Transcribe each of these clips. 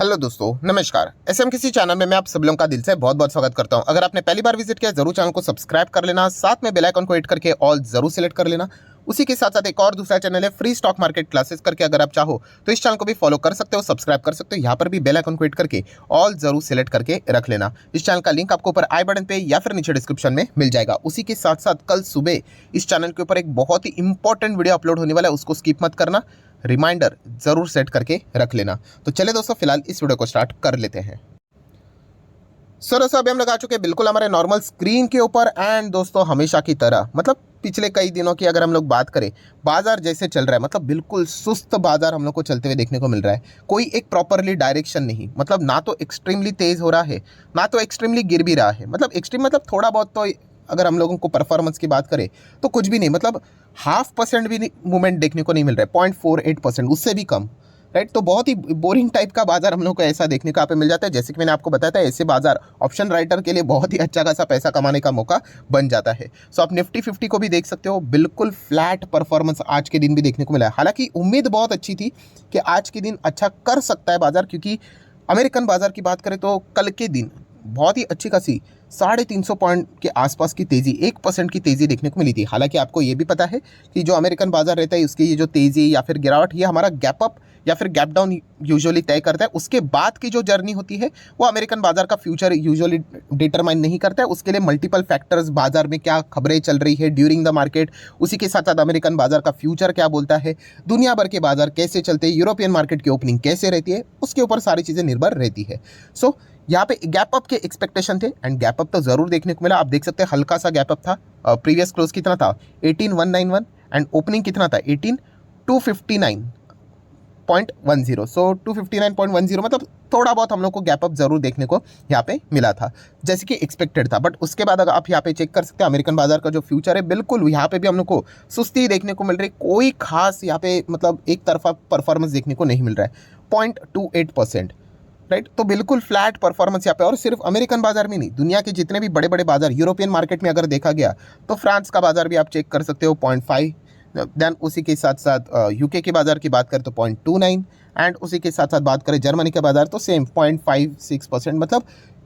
Hello दोस्तों, नमस्कार। SM किसी चैनल में मैं आप सब लोगों का दिल से बहुत बहुत स्वागत करता हूं। अगर आपने पहली बार विजिट किया जरूर चैनल को सब्सक्राइब कर लेना, साथ में बेल आइकन को हिट करके ऑल जरूर सिलेक्ट कर लेना। उसी के साथ साथ एक और दूसरा चैनल है फ्री स्टॉक मार्केट क्लासेस करके, अगर आप चाहो तो इस चैनल को भी फॉलो कर सकते हो, सब्सक्राइब कर सकते हो। यहाँ पर भी बेल आइकन को हिट करके ऑल जरूर सिलेक्ट करके रख लेना। इस चैनल का लिंक आपको ऊपर आई बटन पे या फिर नीचे डिस्क्रिप्शन में मिल जाएगा। उसी के साथ साथ कल सुबह इस चैनल के ऊपर एक बहुत ही इंपॉर्टेंट वीडियो अपलोड होने वाला है, उसको स्किप मत करना, रिमाइंडर जरूर सेट करके रख लेना। तो चले दोस्तों, फिलहाल इस वीडियो को स्टार्ट कर लेते हैं। दोस्तों अभी हम लगा चुके हैं बिल्कुल हमारे नॉर्मल स्क्रीन के ऊपर। एंड दोस्तों हमेशा की तरह मतलब पिछले कई दिनों की अगर हम लोग बात करें, बाजार जैसे चल रहा है, मतलब बिल्कुल सुस्त बाजार हम लोग को चलते हुए देखने को मिल रहा है। कोई एक प्रॉपरली डायरेक्शन नहीं, मतलब ना तो एक्सट्रीमली तेज हो रहा है, ना तो एक्सट्रीमली गिर भी रहा है। मतलब एक्सट्रीम मतलब थोड़ा बहुत, तो अगर हम लोगों को परफॉर्मेंस की बात करें तो कुछ भी नहीं, मतलब 0.5% भी मूवमेंट देखने को नहीं मिल रहा है, 0.48%, उससे भी कम। राइट, तो बहुत ही बोरिंग टाइप का बाजार हम लोग को ऐसा देखने को यहाँ पे मिल जाता है। जैसे कि मैंने आपको बताया था, ऐसे बाजार ऑप्शन राइटर के लिए बहुत ही अच्छा खासा पैसा कमाने का मौका बन जाता है। सो आप निफ्टी 50 को भी देख सकते हो, बिल्कुल फ्लैट परफॉर्मेंस आज के दिन भी देखने को मिला है। हालांकि उम्मीद बहुत अच्छी थी कि आज के दिन अच्छा कर सकता है बाजार, क्योंकि अमेरिकन बाजार की बात करें तो कल के दिन बहुत ही अच्छी खासी 350 पॉइंट के आसपास की तेज़ी, 1% की तेज़ी देखने को मिली थी। हालांकि आपको ये भी पता है कि जो अमेरिकन बाजार रहता है, उसकी ये जो तेज़ी या फिर गिरावट, ये हमारा गैप अप या फिर गैप डाउन यूजुअली तय करता है। उसके बाद की जो जर्नी होती है वो अमेरिकन बाजार का फ्यूचर यूजुअली डिटरमाइन नहीं करता है। उसके लिए मल्टीपल फैक्टर्स, बाजार में क्या खबरें चल रही है ड्यूरिंग द मार्केट, उसी के साथ साथ अमेरिकन बाजार का फ्यूचर क्या बोलता है, दुनिया भर के बाजार कैसे चलते हैं, यूरोपियन मार्केट की ओपनिंग कैसे रहती है, उसके ऊपर सारी चीज़ें निर्भर रहती है। सो यहाँ पे गैप अप के एक्सपेक्टेशन थे एंड गैप अप तो जरूर देखने को मिला। आप देख सकते हैं हल्का सा गैप अप था। प्रीवियस क्लोज कितना था, 18191, एंड ओपनिंग कितना था, 18259.10। सो 259.10 मतलब थोड़ा बहुत हम लोग को गैप अप जरूर देखने को यहाँ पे मिला था, जैसे कि एक्सपेक्टेड था। बट उसके बाद अगर आप यहाँ पे चेक कर सकते हैं, अमेरिकन बाजार का जो फ्यूचर है, बिल्कुल यहाँ पे भी हम लोग को सुस्ती देखने को मिल रही है। कोई खास यहाँ पे मतलब एक तरफा परफॉर्मेंस देखने को नहीं मिल रहा है, 0.28%। राइट, तो बिल्कुल फ्लैट परफॉर्मेंस यहाँ पे। और सिर्फ अमेरिकन बाजार में नहीं, दुनिया के जितने भी बड़े बड़े बाजार, यूरोपियन मार्केट में अगर देखा गया तो फ्रांस का बाजार भी आप चेक कर सकते हो, 0.5। देन उसी के साथ साथ यूके के बाजार की बात करें तो 0.29, एंड उसी के साथ साथ बात करें जर्मनी का बाजार तो सेम 0.56%। मतलब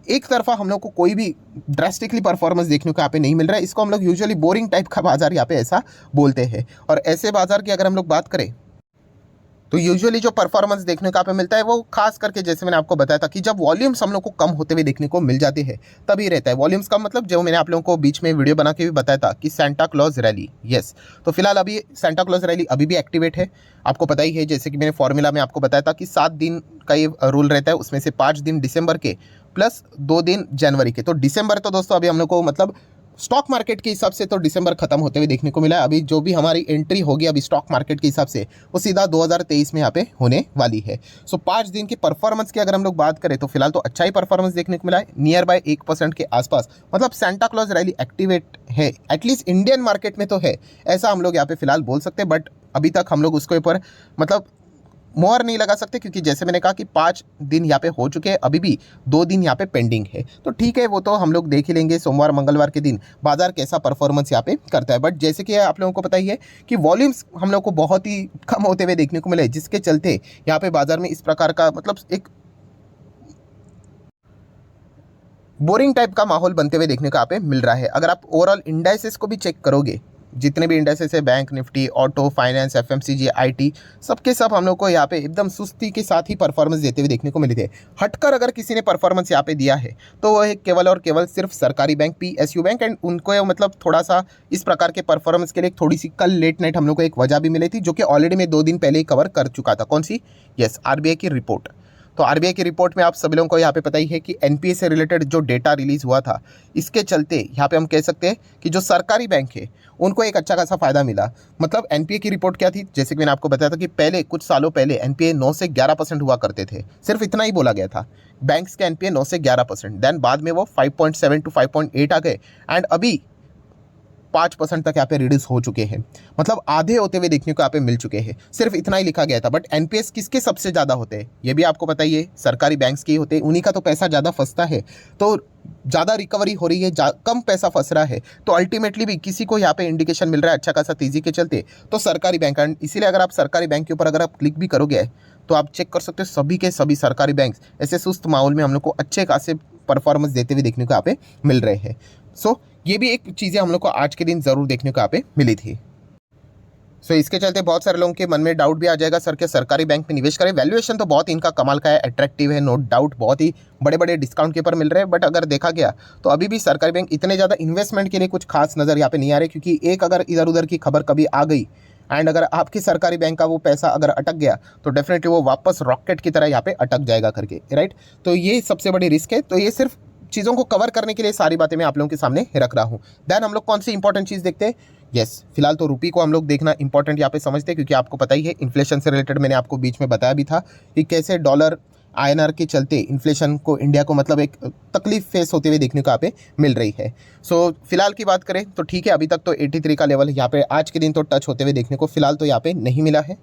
एक तरफा हम लोग को कोई भी ड्रास्टिकली परफॉर्मेंस देखने को यहाँ पे नहीं मिल रहा है। इसको हम लोग यूजुअली बोरिंग टाइप का बाजार यहाँ पे ऐसा बोलते हैं। और ऐसे बाजार की अगर हम लोग बात करें तो यूजुअली जो परफॉर्मेंस देखने को यहाँ पे मिलता है वो खास करके, जैसे मैंने आपको बताया था, कि जब वॉल्यूम्स हम लोग को कम होते हुए देखने को मिल जाते हैं तभी रहता है। वॉल्यूम्स कम मतलब जो मैंने आप लोगों को बीच में वीडियो बना के भी बताया था कि सेंटा क्लॉज रैली, यस। तो फिलहाल अभी सेंटा क्लॉज रैली अभी भी एक्टिवेट है, आपको पता ही है। जैसे कि मैंने फॉर्मूला में आपको बताया था कि 7 दिन का ये रूल रहता है, उसमें से 5 दिन दिसंबर के प्लस 2 दिन जनवरी के। तो दिसंबर तो दोस्तों अभी हम लोग को मतलब स्टॉक मार्केट के हिसाब से तो दिसंबर खत्म होते हुए देखने को मिला है। अभी जो भी हमारी एंट्री होगी अभी स्टॉक मार्केट के हिसाब से, वो सीधा 2023 में यहाँ पे होने वाली है। सो 5 दिन की परफॉर्मेंस की अगर हम लोग बात करें तो फिलहाल तो अच्छा ही परफॉर्मेंस देखने को मिला है, नियर बाय 1% के आसपास। मतलब सेंटा क्लॉज रैली एक्टिवेट है, एटलीस्ट इंडियन मार्केट में तो है, ऐसा हम लोग यहाँ पे फिलहाल बोल सकते हैं। बट अभी तक हम लोग उसके ऊपर मतलब मोहर नहीं लगा सकते, क्योंकि जैसे मैंने कहा कि 5 दिन यहाँ पे हो चुके हैं, अभी भी 2 दिन यहाँ पे पेंडिंग है। तो ठीक है, वो तो हम लोग देख ही लेंगे सोमवार मंगलवार के दिन बाजार कैसा परफॉर्मेंस यहाँ पे करता है। बट जैसे कि आप लोगों को पता ही है कि वॉल्यूम्स हम लोग को बहुत ही कम होते हुए देखने को मिले, जिसके चलते यहाँ पे बाजार में इस प्रकार का मतलब एक बोरिंग टाइप का माहौल बनते हुए देखने को यहाँ पे मिल रहा है। अगर आप ओवरऑल इंडाइसेस को भी चेक करोगे, जितने भी इंडेक्सेस है, bank Nifty, auto, finance, FMCG, IT, सबके सब हम लोग को यहाँ पे एकदम सुस्ती के साथ ही परफॉर्मेंस देते हुए देखने को मिले थे। हटकर अगर किसी ने परफॉर्मेंस यहाँ पे दिया है तो वह है केवल और केवल सिर्फ सरकारी बैंक, पीएसयू बैंक। एंड उनको मतलब थोड़ा सा इस प्रकार के परफॉर्मेंस के लिए थोड़ी सी कल लेट नाइट हम लोग को एक वजह भी मिली थी, जो कि ऑलरेडी मैं 2 दिन पहले ही कवर कर चुका था। कौन सी? यस, आरबीआई की रिपोर्ट। तो आरबीआई की रिपोर्ट में आप सभी लोगों को यहाँ पे पता ही है कि एनपीए से रिलेटेड जो डेटा रिलीज हुआ था, इसके चलते यहाँ पे हम कह सकते हैं कि जो सरकारी बैंक है उनको एक अच्छा खासा फायदा मिला। मतलब एनपीए की रिपोर्ट क्या थी, जैसे कि मैंने आपको बताया था कि पहले कुछ सालों पहले एनपीए 9 से 11% हुआ करते थे, सिर्फ इतना ही बोला गया था बैंक्स के एनपीए 9 से 11%। देन बाद में वो 5.7 to 5.8 आ गए, एंड अभी 5% तक यहाँ पे रिड्यूस हो चुके हैं। मतलब आधे होते हुए देखने को यहाँ पे मिल चुके हैं। सिर्फ इतना ही लिखा गया था। बट एनपीएस किसके सबसे ज़्यादा होते हैं ये भी आपको पता ही है, सरकारी बैंक्स के ही होते हैं, उन्हीं का तो पैसा ज़्यादा फंसता है। तो ज़्यादा रिकवरी हो रही है, कम पैसा फंस रहा है, तो अल्टीमेटली भी किसी को यहाँ पे इंडिकेशन मिल रहा है अच्छा खासा तेज़ी के चलते, तो सरकारी बैंक। एंड इसीलिए अगर आप सरकारी बैंक के ऊपर अगर आप क्लिक भी करोगे तो आप चेक कर सकते हो सभी के सभी सरकारी बैंक ऐसे सुस्त माहौल में हम लोग को अच्छे खासे परफॉर्मेंस देते हुए देखने को यहाँ पे मिल रहे हैं। सो ये भी एक चीज़ें हम लोग को आज के दिन ज़रूर देखने को यहाँ पे मिली थी। सो इसके चलते बहुत सारे लोगों के मन में डाउट भी आ जाएगा सर के सरकारी बैंक में निवेश करें। वैल्यूएशन तो बहुत इनका कमाल का है, अट्रैक्टिव है, नो डाउट, बहुत ही बड़े बड़े डिस्काउंट के ऊपर मिल रहे हैं। बट अगर देखा गया तो अभी भी सरकारी बैंक इतने ज़्यादा इन्वेस्टमेंट के लिए कुछ खास नज़र यहाँ पे नहीं आ रहे, क्योंकि एक अगर इधर उधर की खबर कभी आ गई एंड अगर आपकी सरकारी बैंक का वो पैसा अगर अटक गया तो डेफिनेटली वो वापस रॉकेट की तरह यहाँ पे अटक जाएगा करके, राइट। तो ये सबसे बड़ी रिस्क है। तो ये सिर्फ चीज़ों को कवर करने के लिए सारी बातें मैं आप लोगों के सामने रख रहा हूँ। देन हम लोग कौन सी इंपॉर्टेंट चीज़ देखते हैं? यस, फिलहाल तो रुपये को हम लोग देखना इंपॉर्टेंट यहाँ पे समझते हैं, क्योंकि आपको पता ही है इन्फ्लेशन से रिलेटेड मैंने आपको बीच में बताया भी था कि कैसे डॉलर INR के चलते इन्फ्लेशन को इंडिया को मतलब एक तकलीफ फेस होते हुए देखने को यहाँ पे मिल रही है। सो फिलहाल की बात करें तो ठीक है, अभी तक तो 83 का लेवल यहाँ पे आज के दिन तो टच होते हुए देखने को फिलहाल तो यहाँ पे नहीं मिला है।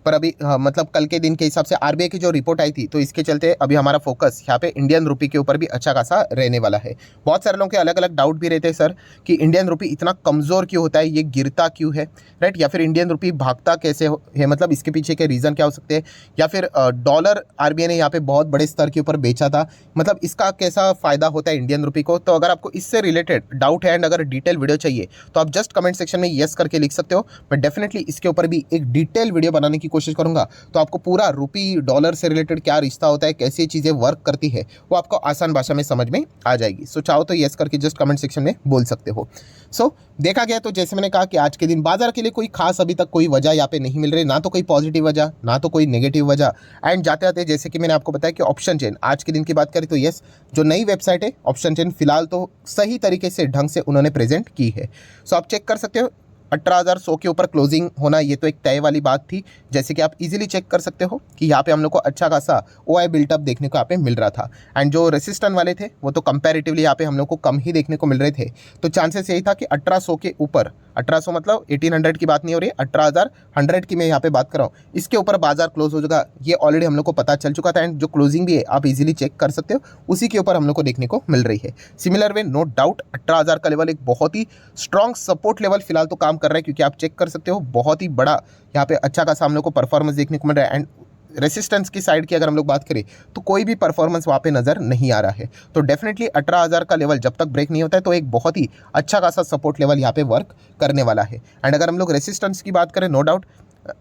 पर अभी मतलब कल के दिन के हिसाब से RBI की जो रिपोर्ट आई थी तो इसके चलते अभी हमारा फोकस यहाँ पे इंडियन रुपी के ऊपर भी अच्छा खासा रहने वाला है। बहुत सारे लोगों के अलग अलग डाउट भी रहते हैं सर कि इंडियन रुपी इतना कमज़ोर क्यों होता है, ये गिरता क्यों है, राइट, या फिर इंडियन रुपी भागता कैसे है, मतलब इसके पीछे के रीज़न क्या हो सकते हैं, या फिर डॉलर RBI ने यहाँ पे बहुत बड़े स्तर के ऊपर बेचा था, मतलब इसका कैसा फ़ायदा होता है इंडियन रुपी को। तो अगर आपको इससे रिलेटेड डाउट है एंड अगर डिटेल वीडियो चाहिए तो आप जस्ट कमेंट सेक्शन में येस करके लिख सकते हो। मैं डेफिनेटली इसके ऊपर भी एक डिटेल वीडियो बनाने की कोशिश करूंगा, तो आपको पूरा रुपी डॉलर से रिलेटेड क्या रिश्ता होता है, कैसी चीज़ें वर्क करती है, वो आपको आसान भाषा में समझ में आ जाएगी। सो चाहो तो येस करके जस्ट कमेंट सेक्शन में बोल सकते हो। सो देखा गया तो जैसे मैंने कहा कि आज के दिन बाजार के लिए कोई खास अभी तक कोई वजह यहाँ पे नहीं मिल रही, ना तो कोई पॉजिटिव वजह ना तो कोई नेगेटिव वजह। एंड जाते जाते जैसे कि मैंने आपको बताया कि ऑप्शन चेन आज के दिन की बात करें तो यस, जो नई वेबसाइट है ऑप्शन चेन फिलहाल तो सही तरीके से ढंग से उन्होंने प्रेजेंट की है। सो आप चेक कर सकते हो 18,100 के ऊपर क्लोजिंग होना ये तो एक तय वाली बात थी। जैसे कि आप इजीली चेक कर सकते हो कि यहाँ पे हम लोग को अच्छा खासा OI बिल्टअप देखने को यहाँ पे मिल रहा था। एंड जो रेसिस्टेंट वाले थे वो तो कंपैरेटिवली यहाँ पे हम लोग को कम ही देखने को मिल रहे थे। तो चांसेस यही था कि 1800 के ऊपर, 1800 मतलब 1800 की बात नहीं हो रही, 18,100 की मैं यहाँ पे बात कर रहा हूँ, इसके ऊपर बाजार क्लोज हो जाएगा, ये ऑलरेडी हम लोग को पता चल चुका था। एंड जो क्लोजिंग भी है आप इजीली चेक कर सकते हो, उसी के ऊपर हम लोग को देखने को मिल रही है। सिमिलर वे नो डाउट 18,000 का लेवल एक बहुत ही स्ट्रॉन्ग सपोर्ट लेवल फिलहाल तो काम कर रहा है, क्योंकि आप चेक कर सकते हो बहुत ही बड़ा यहाँ पे अच्छा खासा हम लोग को परफॉर्मेंस देखने को मिल रहा है। एंड रेसिस्टेंस की साइड की अगर हम लोग बात करें तो कोई भी परफॉर्मेंस वहाँ पे नज़र नहीं आ रहा है। तो डेफिनेटली 18,000 का लेवल जब तक ब्रेक नहीं होता है तो एक बहुत ही अच्छा खासा सपोर्ट लेवल यहाँ पे वर्क करने वाला है। एंड अगर हम लोग रेसिस्टेंस की बात करें नो डाउट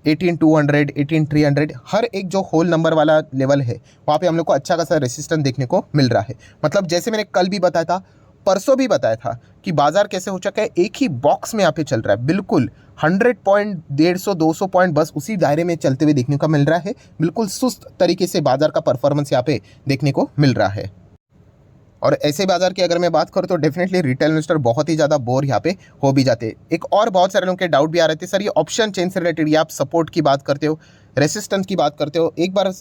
18,200, 18,300 हर एक जो होल नंबर वाला लेवल है वहाँ पे हम लोग को अच्छा खासा रेसिस्टेंस देखने को मिल रहा है। मतलब जैसे मैंने कल भी बताया था, परसों भी बताया था कि बाजार कैसे हो चुका है, एक ही बॉक्स में यहाँ पे चल रहा है, बिल्कुल 100 पॉइंट, 150, 200 पॉइंट बस उसी दायरे में चलते हुए देखने को मिल रहा है। बिल्कुल सुस्त तरीके से बाजार का परफॉर्मेंस यहाँ पे देखने को मिल रहा है। और ऐसे बाजार की अगर मैं बात करूँ तो डेफिनेटली रिटेल इन्वेस्टर बहुत ही ज़्यादा बोर यहाँ पे हो भी जाते हैं। एक और बहुत सारे लोगों के डाउट भी आ रहे थे, सर ये ऑप्शन चेन से रिलेटेड, ये आप सपोर्ट की बात करते हो, रेसिस्टेंस की बात करते हो, एक बार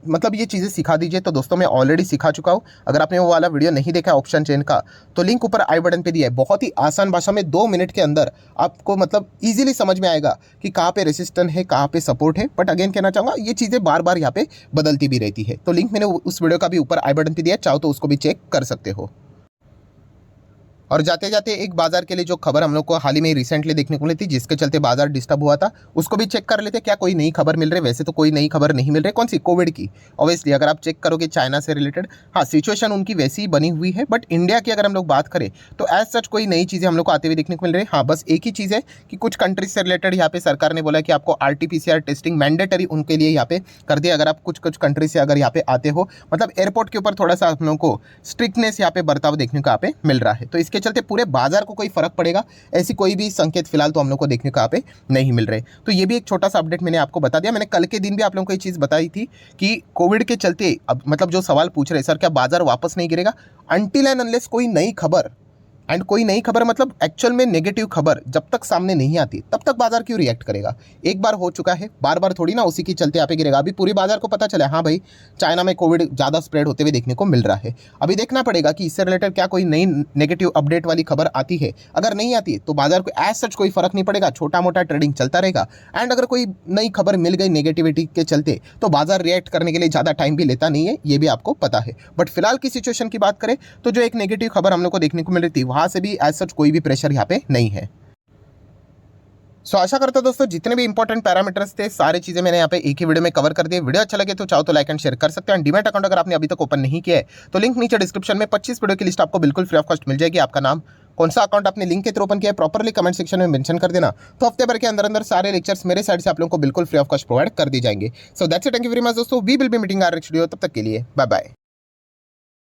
मतलब ये चीज़ें सिखा दीजिए। तो दोस्तों मैं ऑलरेडी सिखा चुका हूँ, अगर आपने वो वाला वीडियो नहीं देखा ऑप्शन चेन का तो लिंक ऊपर आई बटन पे दिया है। बहुत ही आसान भाषा में 2 मिनट के अंदर आपको मतलब इजीली समझ में आएगा कि कहाँ पे रेसिस्टेंस है, कहाँ पे सपोर्ट है। बट अगेन कहना चाहूँगा ये चीज़ें बार बार यहाँ पे बदलती भी रहती है। तो लिंक मैंने उस वीडियो का भी ऊपर आई बटन पे दिया है, चाहो तो उसको भी चेक कर सकते हो। और जाते जाते एक बाजार के लिए जो खबर हम लोग को हाल ही में रिसेंटली देखने को मिली थी, जिसके चलते बाजार डिस्टर्ब हुआ था, उसको भी चेक कर लेते क्या कोई नई खबर मिल रही है। वैसे तो कोई नई खबर नहीं मिल रही, कौन सी, कोविड की। ऑब्वियसली अगर आप चेक करोगे चाइना से रिलेटेड, हाँ सिचुएशन उनकी वैसी ही बनी हुई है। बट इंडिया की अगर हम लोग बात करें तो एज सच कोई नई चीज़ें हम लोग को आते हुए देखने को मिल रही है। हाँ बस एक ही चीज़ है कि कुछ कंट्रीज से रिलेटेड यहाँ पे सरकार ने बोला कि आपको RT-PCR टेस्टिंग मैंडेटरी उनके लिए यहाँ पे कर दिया, अगर आप कुछ कंट्री से अगर यहाँ पे आते हो, मतलब एयरपोर्ट के ऊपर थोड़ा सा हम लोग को स्ट्रिक्टनेस यहाँ पे बर्ताव देखने को यहाँ पे मिल रहा है। तो इसके चलते पूरे बाजार को कोई फर्क पड़ेगा ऐसी कोई भी संकेत फिलहाल तो हम लोग को देखने को यहाँ पे नहीं मिल रहे। तो ये भी एक छोटा सा अपडेट मैंने आपको बता दिया। मैंने कल के दिन भी आप लोगों को ये चीज़ बताई थी कि कोविड के चलते अब मतलब जो सवाल पूछ रहे सर क्या बाजार वापस नहीं गिरेगा, अनटिल एंड अनलेस कोई नई खबर, एंड कोई नई खबर मतलब एक्चुअल में नेगेटिव खबर जब तक सामने नहीं आती तब तक बाजार क्यों रिएक्ट करेगा। एक बार हो चुका है, बार बार थोड़ी ना उसी के चलते यहाँ पे गिरेगा। अभी पूरी बाजार को पता चला हाँ भाई चाइना में कोविड ज़्यादा स्प्रेड होते हुए देखने को मिल रहा है। अभी देखना पड़ेगा कि इससे रिलेटेड क्या कोई नई नेगेटिव अपडेट वाली खबर आती है। अगर नहीं आती तो बाजार को एज सच कोई फर्क नहीं पड़ेगा, छोटा मोटा ट्रेडिंग चलता रहेगा। एंड अगर कोई नई खबर मिल गई नेगेटिविटी के चलते तो बाजार रिएक्ट करने के लिए ज़्यादा टाइम भी लेता नहीं है, ये भी आपको पता है। बट फिलहाल की सिचुएशन की बात करें तो जो एक नेगेटिव खबर हम लोग को देखने को मिल रही थी वहाँ से भी एज सच कोई भी प्रेशर यहाँ पे नहीं है। सो आशा करता हूं दोस्तों जितने भी इंपॉर्टेंट पैरामीटर्स थे सारी चीजें मैंने यहाँ पे एक ही वीडियो में कवर कर दी। वीडियो अच्छा लगे तो चाहो तो लाइक एंड शेयर कर सकते हैं। डीमैट अकाउंट अगर आपने अभी तक ओपन नहीं किया है तो लिंक नीचे डिस्क्रिप्शन में 25 वीडियो की लिस्ट आपको बिल्कुल फ्री ऑफ कॉस्ट मिल जाएगी। आपका नाम, कौन सा अकाउंट आपने लिंक के थ्रू ओपन किया है, प्रॉपरली कमेंट सेक्शन में मेंशन कर देना। तो हफ्ते भर के अंदर अंदर सारे लेक्चर्स मेरे साइड से आप लोगों को बिल्कुल फ्री ऑफ कॉस्ट प्रोवाइड कर दी जाएंगे। So that's it, thank you very much दोस्तों। We will be meeting our next video, तब तक के लिए बाय बाय।